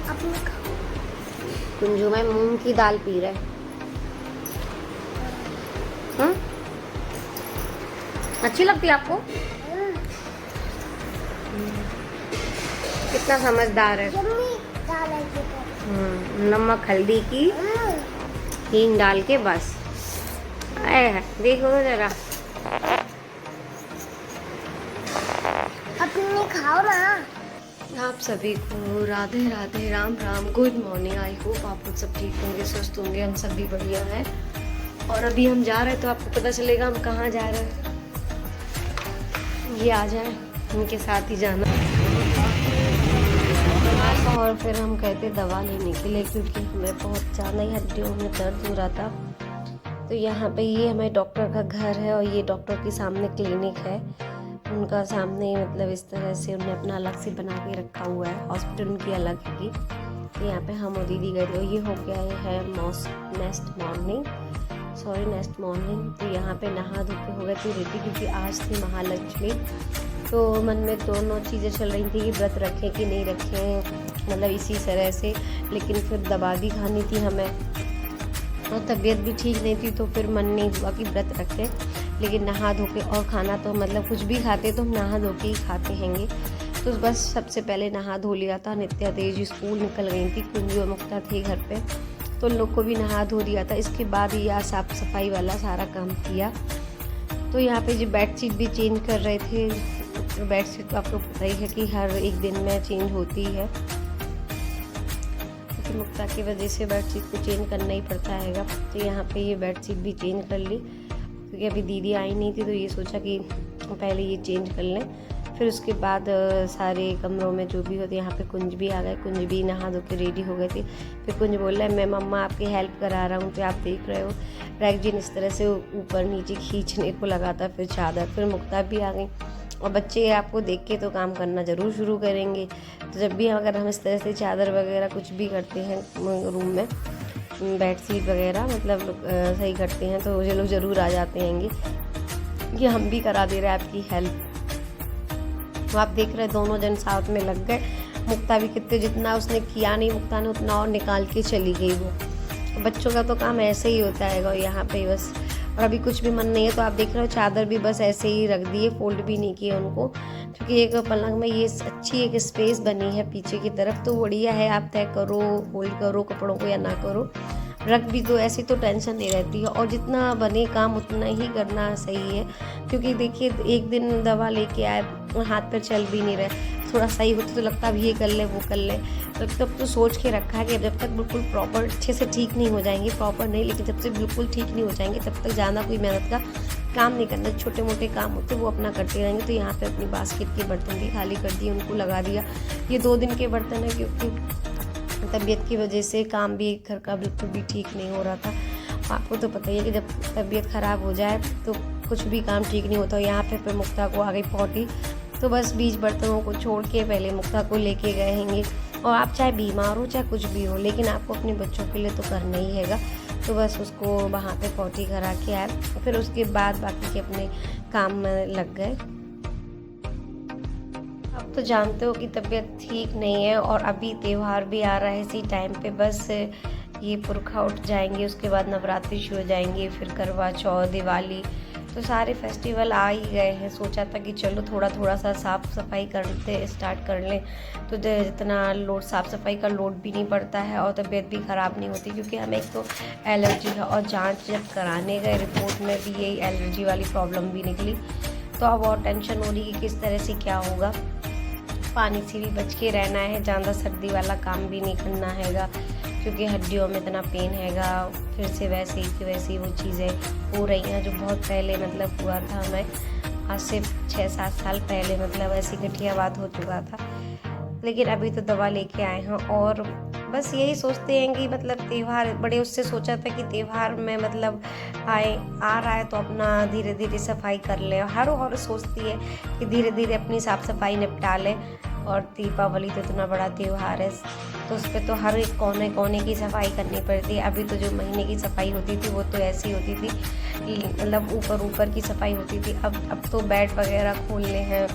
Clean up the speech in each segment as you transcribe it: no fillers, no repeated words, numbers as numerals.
अपने कुंजू में मूंग की दाल पी रहे। हम्म, अच्छी लगती है आपको? कितना समझदार है। नमक हल्दी की हींग डाल के बस। देखो जरा, अपने खाओ ना। आप सभी को Radhe Radhe, Ram Ram, good morning. I hope आप लोग सब ठीक होंगे, स्वस्थ होंगे। हम सब भी बढ़िया हैं। और अभी हम जा रहे हैं, तो आपको पता चलेगा हम कहाँ जा रहे हैं। ये आ जाए, उनके साथ ही जाना। और फिर हम कहते दवा लेने के लिए, क्योंकि हमें बहुत ज़्यादा ही हड्डियों में दर्द हो रहा था। तो यहाँ पे ये हमारे डॉक्टर का घर है, और ये डॉक्टर के सामने क्लिनिक है। उनका सामने मतलब इस तरह से उन्हें अपना अलग से बना के रखा हुआ है। हॉस्पिटल उनकी अलग है। तो यहाँ पे हम और दीदी गए थे। ये हो गया है नेक्स्ट मॉर्निंग। तो यहाँ पे नहा धो के हो गए थे रेडी, क्योंकि आज थी महालक्ष्मी। तो मन में दोनों चीज़ें चल रही थी कि व्रत रखें कि नहीं रखें, मतलब इसी तरह से। लेकिन फिर दवा भी खानी थी हमें, और तबीयत भी ठीक नहीं थी, तो फिर मन नहीं हुआ कि व्रत रखें। लेकिन नहा धो के, और खाना तो मतलब कुछ भी खाते तो हम नहा धो के ही खाते हैंगे। तो बस सबसे पहले नहा धो लिया था। नित्या तेज स्कूल निकल गई थी, कुंजू और मुक्ता थी घर पे, तो उन लोग को भी नहा धो दिया था। इसके बाद यह साफ़ सफाई वाला सारा काम किया। तो यहाँ पे जो बेडशीट भी चेंज कर रहे थे। तो बेडशीट तो आपको पता ही है कि हर एक दिन में चेंज होती है, क्योंकि मुक्ता की वजह से बेडशीट को चेंज करना ही पड़ता है। तो यहाँ पे ये बेडशीट भी चेंज कर ली, क्योंकि अभी दीदी आई नहीं थी, तो ये सोचा कि पहले ये चेंज कर लें। फिर उसके बाद सारे कमरों में जो भी होते, यहाँ पे कुंज भी आ गए। कुंज भी नहा धो के रेडी हो गए थे। फिर कुंज बोल रहा है मैं मम्मा आपकी हेल्प करा रहा हूँ। तो आप देख रहे हो रैगजीन इस तरह से ऊपर नीचे खींचने को लगाता, फिर चादर। फिर मुक्ता भी आ गई, और बच्चे आपको देख के तो काम करना ज़रूर शुरू करेंगे। तो जब भी अगर हम इस तरह से चादर वगैरह कुछ भी करते हैं रूम में, बेडशीट वगैरह मतलब सही करते हैं, तो ये लोग ज़रूर आ जाते हैंगे कि हम भी करा दे रहे हैं आपकी हेल्प। तो आप देख रहे हैं दोनों जन साथ में लग गए। मुक्ता भी कितने, जितना उसने किया नहीं मुक्ता ने, उतना और निकाल के चली गई वो। बच्चों का तो काम ऐसे ही होता है यहाँ पे बस। और अभी कुछ भी मन नहीं है, तो आप देख रहे हो चादर भी बस ऐसे ही रख दिए, फोल्ड भी नहीं किए उनको, क्योंकि एक पलंग में ये अच्छी एक स्पेस बनी है पीछे की तरफ, तो बढ़िया है। आप तय करो, फोल्ड करो कपड़ों को या ना करो, रख भी दो, ऐसी तो टेंशन नहीं रहती है। और जितना बने काम उतना ही करना सही है, क्योंकि देखिए एक दिन दवा लेके आए, हाथ पर चल भी नहीं रहे, थोड़ा सही होता तो लगता अब ये कर ले वो कर ले। तो तब तो सोच के रखा है कि जब तक बिल्कुल प्रॉपर अच्छे से ठीक नहीं हो जाएंगे, प्रॉपर नहीं लेकिन जब से बिल्कुल ठीक नहीं हो जाएंगे, तब तक ज़्यादा कोई मेहनत का काम नहीं करना। छोटे मोटे काम होते वो अपना करते रहेंगे। तो यहाँ पे अपनी बास्केट के बर्तन भी खाली कर दिए, उनको लगा दिया। ये 2 दिन के बर्तन है, क्योंकि तबीयत की वजह से काम भी घर का बिल्कुल भी ठीक नहीं हो रहा था। आपको तो पता ही है कि जब तबीयत ख़राब हो जाए तो कुछ भी काम ठीक नहीं होता। यहाँ पे फिर मुक्ता को आ गई पॉटी, तो बस 20 बर्तनों को छोड़ के पहले मुक्ता को लेके गए हैंगे। और आप चाहे बीमार हो चाहे कुछ भी हो, लेकिन आपको अपने बच्चों के लिए तो करना ही हैगा। तो बस उसको वहाँ पे पॉटी करा के आए, फिर उसके बाद बाकी के अपने काम में लग गए। अब तो जानते हो कि तबीयत ठीक नहीं है, और अभी त्यौहार भी आ रहा है इसी टाइम पे। बस ये पुरखा उठ जाएंगे, उसके बाद नवरात्रि शुरू हो जाएंगे, फिर करवा चौथ, दिवाली, तो सारे फेस्टिवल आ ही गए हैं। सोचा था कि चलो थोड़ा सा साफ़ सफाई करते स्टार्ट कर लें, तो जितना लोड साफ़ सफाई का लोड भी नहीं पड़ता है, और तबीयत भी ख़राब नहीं होती। क्योंकि हमें एक तो एलर्जी है, और जांच जब कराने गए रिपोर्ट में भी यही एलर्जी वाली प्रॉब्लम भी निकली। तो अब और टेंशन हो रही कि किस तरह से क्या होगा। पानी से भी बच के रहना है, ज़्यादा सर्दी वाला काम भी नहीं करना हैगा, क्योंकि हड्डियों में इतना पेन हैगा। फिर से वैसे ही कि वैसे ही वो चीज़ें हो रही हैं जो बहुत पहले मतलब हुआ था। हमें आज से 6-7 साल पहले मतलब ऐसी गठिया बात हो चुका था। लेकिन अभी तो दवा लेके आए हैं, और बस यही सोचते हैं कि मतलब त्यौहार बड़े उससे सोचा था कि त्यौहार में मतलब आ रहा है तो अपना धीरे धीरे सफाई कर लें। हर और सोचती है कि धीरे धीरे अपनी साफ़ सफाई निपटा लें। और दीपावली तो इतना बड़ा त्यौहार है, तो उस पर तो हर एक कोने कोने की सफाई करनी पड़ती है। अभी तो जो महीने की सफाई होती थी वो तो ऐसी होती थी कि मतलब ऊपर की सफाई होती थी। अब तो बेड वगैरह खोलने हैं,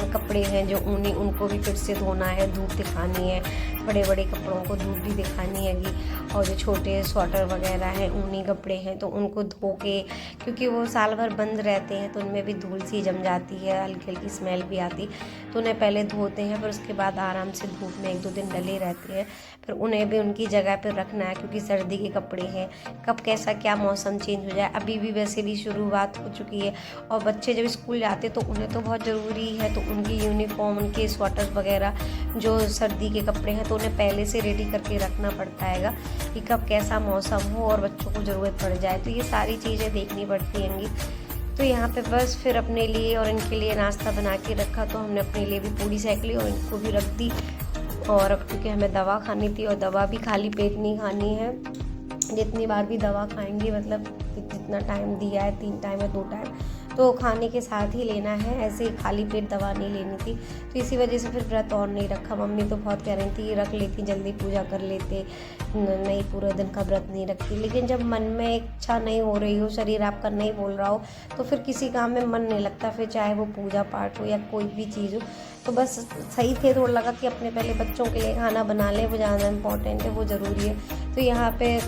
कपड़े हैं जो ऊनी, उनको भी फिर से धोना है, धूप दिखानी है, बड़े बड़े कपड़ों को धूप भी दिखानी हैगी। और जो छोटे स्वेटर वगैरह हैं, ऊनी कपड़े हैं, तो उनको धो के, क्योंकि वो साल भर बंद रहते हैं तो उनमें भी धूल सी जम जाती है, हल्की हल्की स्मेल भी आती, तो उन्हें पहले धोते हैं, फिर उसके बाद आराम से धूप में 1-2 दिन डले रहते हैं। फिर उन्हें भी उनकी जगह पर रखना है, क्योंकि सर्दी के कपड़े हैं, कब कैसा क्या मौसम चेंज हो जाए। अभी भी वैसे भी शुरुआत हो चुकी है, और बच्चे जब स्कूल जाते तो उन्हें तो बहुत ज़रूरी है, तो उनकी यूनिफॉर्म, उनके स्वेटर वगैरह जो सर्दी के कपड़े हैं, तो उन्हें पहले से रेडी करके रखना पड़ता है कि कब कैसा मौसम हो और बच्चों को ज़रूरत पड़ जाए, तो ये सारी चीज़ें देखनी पड़ती हैंगी। तो यहाँ पे बस फिर अपने लिए और इनके लिए नाश्ता बना के रखा, तो हमने अपने लिए भी पूड़ी सेक ली और इनको भी रख दी। और अब क्योंकि हमें दवा खानी थी, और दवा भी खाली पेट नहीं खानी है, जितनी बार भी दवा खाएंगे, मतलब जितना टाइम दिया है, 3 टाइम या 2 टाइम, तो खाने के साथ ही लेना है, ऐसे ही खाली पेट दवा नहीं लेनी थी। तो इसी वजह से फिर व्रत और नहीं रखा। मम्मी तो बहुत कह रही थी रख लेती, जल्दी पूजा कर लेते, नहीं पूरे दिन का व्रत नहीं रखती। लेकिन जब मन में इच्छा नहीं हो रही हो, शरीर आपका नहीं बोल रहा हो, तो फिर किसी काम में मन नहीं लगता, फिर चाहे वो पूजा पाठ हो या कोई भी चीज़ हो। तो बस सही थे, थोड़ा लगा कि अपने पहले बच्चों के लिए खाना बना लें, वो ज़्यादा इम्पोर्टेंट है, वो ज़रूरी है। तो यहाँ पे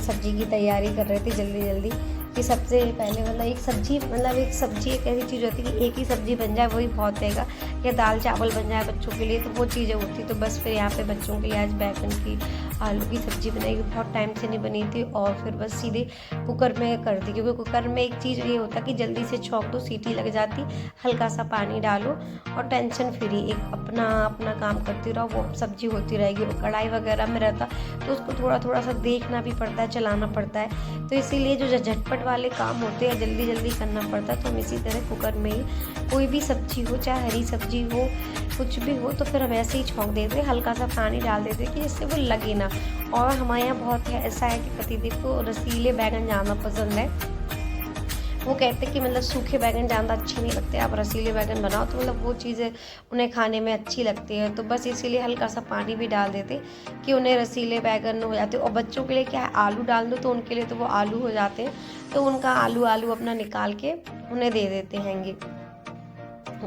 सब्जी की तैयारी कर रहे थे जल्दी जल्दी, कि सबसे पहले मतलब एक सब्जी एक ऐसी चीज़ होती है कि एक ही सब्जी बन जाए वही बहुत हैगा, या दाल चावल बन जाए बच्चों के लिए, तो वो चीज़ें होती। तो बस फिर यहाँ पे बच्चों के लिए आज बैगन की आलू की सब्ज़ी बनाई, बहुत टाइम से नहीं बनी थी, और फिर बस सीधे कुकर में कर दी, क्योंकि कुकर में एक चीज़ ये होता कि जल्दी से छौंक दो, सीटी लग जाती, हल्का सा पानी डालो और टेंशन फ्री एक अपना काम करती रहो, वो सब्जी होती रहेगी। और कढ़ाई वगैरह में रहता तो उसको थोड़ा सा देखना भी पड़ता है, चलाना पड़ता है, तो इसीलिए जो झटपट वाले काम होते हैं जल्दी जल्दी करना पड़ता है। तो हम इसी तरह कुकर में ही कोई भी सब्जी हो, चाहे हरी सब्जी हो, कुछ भी हो, तो फिर हम ऐसे ही छौंक देते हैं, हल्का सा पानी डाल देते हैं कि जिससे वो लगे ना। और हमारे यहाँ बहुत है ऐसा है कि पतिदेव को रसीले बैगन ज़्यादा पसंद है, वो कहते हैं कि मतलब सूखे बैगन ज़्यादा अच्छे नहीं लगते, आप रसीले बैगन बनाओ, तो मतलब वो चीज़ें उन्हें खाने में अच्छी लगती है। तो बस इसीलिए हल्का सा पानी भी डाल देते कि उन्हें रसीले बैगन हो जाते। और बच्चों के लिए क्या है, आलू डाल दो तो उनके लिए तो वो आलू हो जाते हैं, तो उनका आलू अपना निकाल के उन्हें दे देते हैंगे।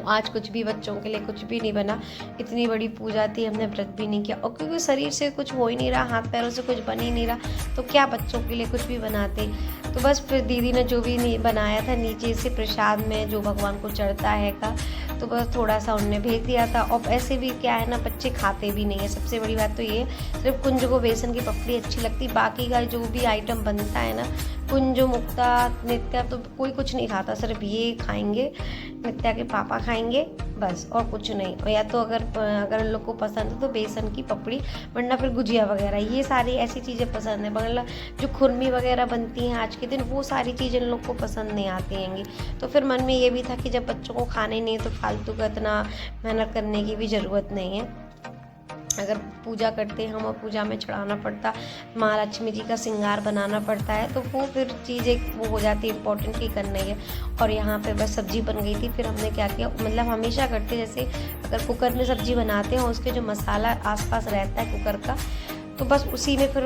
आज कुछ भी बच्चों के लिए कुछ भी नहीं बना, इतनी बड़ी पूजा थी, हमने व्रत भी नहीं किया, और क्योंकि शरीर से कुछ हो ही नहीं रहा, हाथ पैरों से कुछ बन ही नहीं रहा, तो क्या बच्चों के लिए कुछ भी बनाते। तो बस फिर दीदी ने जो भी नहीं बनाया था नीचे से प्रसाद में जो भगवान को चढ़ता है का, तो बस थोड़ा सा उनने भेज दिया था। और ऐसे भी क्या है ना, बच्चे खाते भी नहीं है, सबसे बड़ी बात तो ये, सिर्फ कुंज को बेसन की पपड़ी अच्छी लगती, बाकी का जो भी आइटम बनता है ना, कुंज, मुक्ता, नित्या, तो कोई कुछ नहीं खाता, सिर्फ ये खाएंगे, नित्या के पापा खाएंगे बस, और कुछ नहीं। और या तो अगर उन लोग को पसंद है तो बेसन की पपड़ी, वरना फिर गुजिया वगैरह, ये सारी ऐसी चीज़ें पसंद है। मतलब जो खुरमी वगैरह बनती हैं आज के दिन, वो सारी चीज़ें इन लोग को पसंद नहीं आती हैंगी। तो फिर मन में ये भी था कि जब बच्चों को खाने नहीं है तो फालतू का इतना मेहनत करने की भी ज़रूरत नहीं है। अगर पूजा करते हैं हम और पूजा में चढ़ाना पड़ता, महालक्ष्मी जी का श्रृंगार बनाना पड़ता है, तो वो फिर चीज़ें वो हो जाती है इम्पोर्टेंट की करनी है। और यहाँ पे बस सब्ज़ी बन गई थी। फिर हमने क्या किया, मतलब हमेशा करते जैसे अगर कुकर में सब्ज़ी बनाते हैं उसके जो मसाला आसपास रहता है कुकर का, तो बस उसी में फिर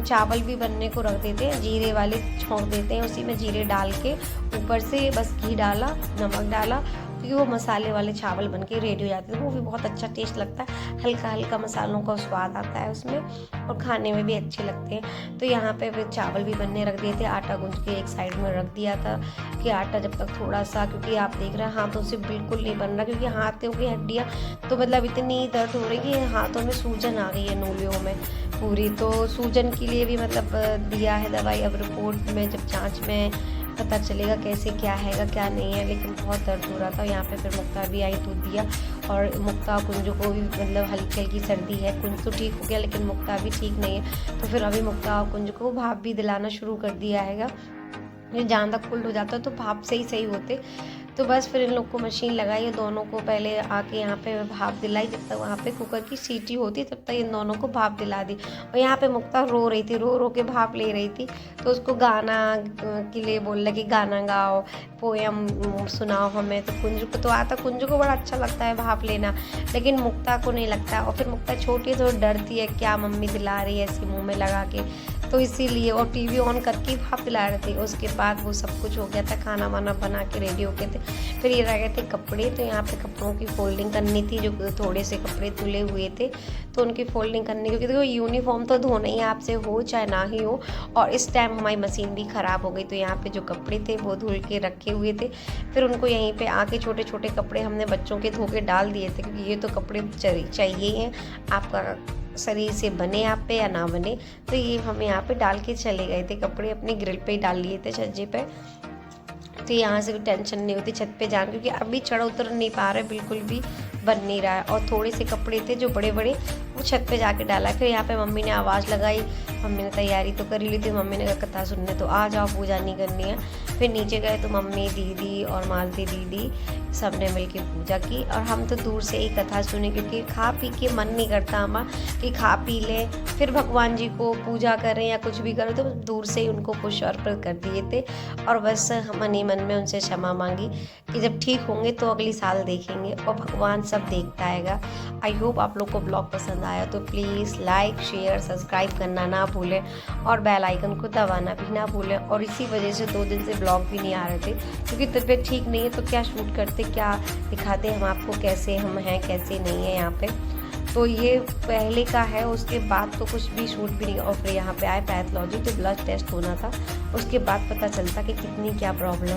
चावल भी बनने को रख देते हैं, जीरे वाले छोंक देते हैं, उसी में जीरे डाल के ऊपर से बस घी डाला, नमक डाला, क्योंकि वो मसाले वाले चावल बन के रेडी हो जाते हैं। वो भी बहुत अच्छा टेस्ट लगता है, हल्का हल्का मसालों का स्वाद आता है उसमें, और खाने में भी अच्छे लगते हैं। तो यहाँ पे फिर चावल भी बनने रख दिए थे, आटा गूंथ के एक साइड में रख दिया था कि आटा जब तक थोड़ा सा, क्योंकि आप देख रहे हैं हाथों से बिल्कुल नहीं बन रहा, क्योंकि हाथों की हड्डियाँ तो मतलब इतनी दर्द हो रही है, हाथों में सूजन आ गई है नोलियों में पूरी। तो सूजन के लिए भी मतलब दिया है दवाई, अब रिपोर्ट में जब जाँच में पता चलेगा कैसे क्या हैगा क्या नहीं है, लेकिन बहुत दर्द हो रहा था। यहाँ पे फिर मुक्ता भी आई, दूध दिया, और मुक्ता कुंजू को भी मतलब हल्की हल्की सर्दी है, कुंज तो ठीक हो गया लेकिन मुक्ता भी ठीक नहीं है, तो फिर अभी मुक्ता और कुंज को भाप भी दिलाना शुरू कर दिया हैगा। ये ज़्यादा कोल्ड हो जाता है तो भाप से ही सही होते। तो बस फिर इन लोग को मशीन लगाई, दोनों को पहले आके यहाँ पे भाप दिलाई, जब तक वहाँ पे कुकर की सीटी होती तब तक इन दोनों को भाप दिला दी। और यहाँ पे मुक्ता रो रही थी, रो रो के भाप ले रही थी, तो उसको गाना के लिए बोल रहा कि गाना गाओ, पोयम सुनाओ हमें। तो कुंज को तो आता, कुंज को बड़ा अच्छा लगता है भाप लेना, लेकिन मुक्ता को नहीं लगता। और फिर मुक्ता छोटी है तो डरती है, क्या मम्मी दिला रही है ऐसी मुँह में लगा के, तो इसीलिए, और टीवी ऑन करके भाप दिला रहे थे। उसके बाद वो सब कुछ हो गया था, खाना वाना बना के रेडी हो गए थे। फिर ये रह गए थे कपड़े, तो यहाँ पे कपड़ों की फोल्डिंग करनी थी, जो थोड़े से कपड़े धुले हुए थे तो उनकी फोल्डिंग करनी, क्योंकि देखो यूनिफॉर्म तो धोना ही आपसे हो चाहे ना ही हो। और इस टाइम हमारी मशीन भी ख़राब हो गई, तो यहाँ पे जो कपड़े थे वो धुल के रखे हुए थे। फिर उनको यहीं पे आके छोटे छोटे कपड़े हमने बच्चों के धो के डाल दिए थे, क्योंकि ये तो कपड़े चाहिए ही हैं, आपका शरीर से बने आप पे या ना बने। तो ये हम यहाँ पे डाल के चले गए थे, कपड़े अपने ग्रिल पे ही डाल लिए थे छज्जे पे। तो यहाँ से कोई टेंशन नहीं होती छत पे जाने, क्योंकि अभी चढ़ उतर नहीं पा रहे, बिल्कुल भी बन नहीं रहा है। और थोड़े से कपड़े थे जो बड़े बड़े, वो छत पे जाके डाला। फिर यहाँ पे मम्मी ने आवाज़ लगाई, मम्मी ने तैयारी तो कर ली थी, मम्मी ने कहा कथा सुनने तो आ जाओ, पूजा नहीं करनी है। फिर नीचे गए तो मम्मी, दीदी और मालती दीदी सब ने मिल के पूजा की। और हम तो दूर से ही कथा सुने, क्योंकि खा पी के मन नहीं करता हमारा कि खा पी लें फिर भगवान जी को पूजा करें या कुछ भी करें, तो दूर से ही उनको पुष्प अर्पण कर दिए थे। और बस मन ही मन में उनसे क्षमा मांगी कि जब ठीक होंगे तो अगली साल देखेंगे, और भगवान सब देखता आएगा। आई होप आप लोग को ब्लॉग पसंद आया, तो प्लीज़ लाइक शेयर सब्सक्राइब करना ना भूलें, और बेल आइकन को दबाना भी ना भूलें। और इसी वजह से 2 दिन से ब्लॉग भी नहीं आ रहे थे, क्योंकि तबीयत ठीक नहीं है, तो क्या शूट करते, क्या दिखाते हम आपको, कैसे हम हैं कैसे नहीं है यहाँ पे। तो ये पहले का है, उसके बाद तो कुछ भी शूट भी नहीं। और फिर यहाँ पे आए पैथोलॉजी, तो ब्लड टेस्ट होना था, उसके बाद पता चलता कि कितनी क्या प्रॉब्लम।